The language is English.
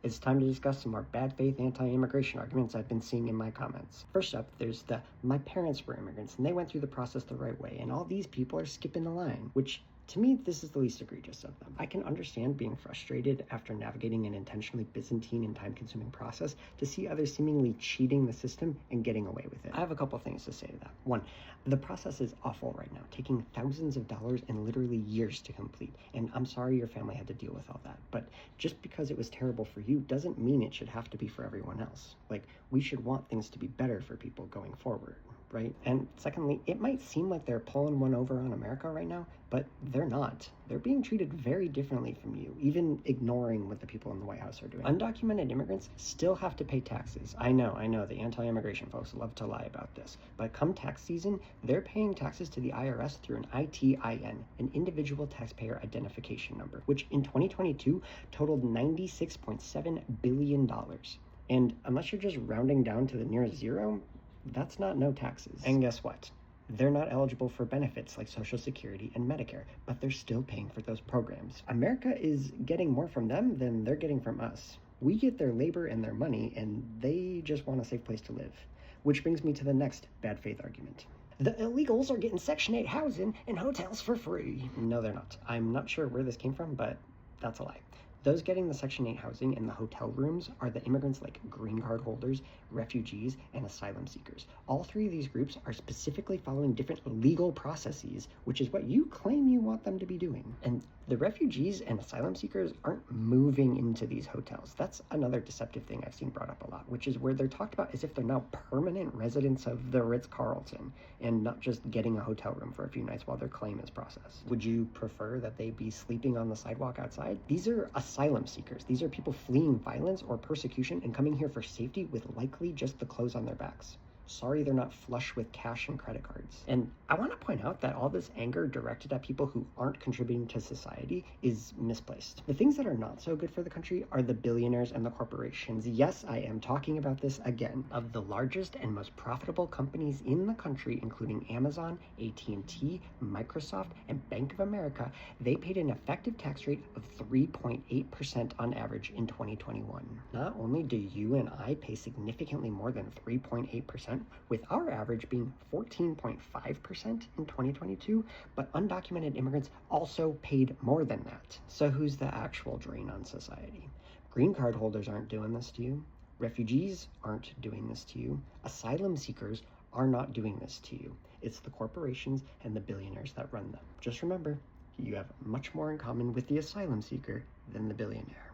It's time to discuss some more bad faith anti-immigration arguments I've been seeing in my comments. First up, there's the my parents were immigrants and they went through the process the right way, and all these people are skipping the line, which to me, this is the least egregious of them. I can understand being frustrated after navigating an intentionally Byzantine and time-consuming process to see others seemingly cheating the system and getting away with it. I have a couple things to say to that. One, the process is awful right now, taking thousands of dollars and literally years to complete. And I'm sorry your family had to deal with all that. But just because it was terrible for you doesn't mean it should have to be for everyone else. Like, we should want things to be better for people going forward, right? And secondly, it might seem like they're pulling one over on America right now, but they're not. They're being treated very differently from you, even ignoring what the people in the White House are doing. Undocumented immigrants still have to pay taxes. I know, the anti-immigration folks love to lie about this, but come tax season, they're paying taxes to the IRS through an ITIN, an individual taxpayer identification number, which in 2022 totaled $96.7 billion. And unless you're just rounding down to the nearest zero, that's not no taxes. And guess what? They're not eligible for benefits like Social Security and Medicare, but they're still paying for those programs. America is getting more from them than they're getting from us. We get their labor and their money, and they just want a safe place to live. Which brings me to the next bad faith argument. The illegals are getting Section 8 housing and hotels for free. No, they're not. I'm not sure where this came from, but that's a lie. Those getting the Section 8 housing and the hotel rooms are the immigrants like green card holders, refugees, and asylum seekers. All three of these groups are specifically following different legal processes, which is what you claim you want them to be doing. And the refugees and asylum seekers aren't moving into these hotels. That's another deceptive thing I've seen brought up a lot, which is where they're talked about as if they're now permanent residents of the Ritz-Carlton and not just getting a hotel room for a few nights while their claim is processed. Would you prefer that they be sleeping on the sidewalk outside? These are asylum seekers. These are people fleeing violence or persecution and coming here for safety with likely just the clothes on their backs. Sorry they're not flush with cash and credit cards. And I want to point out that all this anger directed at people who aren't contributing to society is misplaced. The things that are not so good for the country are the billionaires and the corporations. Yes, I am talking about this again. Of the largest and most profitable companies in the country, including Amazon, AT&T, Microsoft, and Bank of America, they paid an effective tax rate of 3.8% on average in 2021. Not only do you and I pay significantly more than 3.8%, with our average being 14.5% in 2022, but undocumented immigrants also paid more than that. So who's the actual drain on society? Green card holders aren't doing this to you. Refugees aren't doing this to you. Asylum seekers are not doing this to you. It's the corporations and the billionaires that run them. Just remember, you have much more in common with the asylum seeker than the billionaire.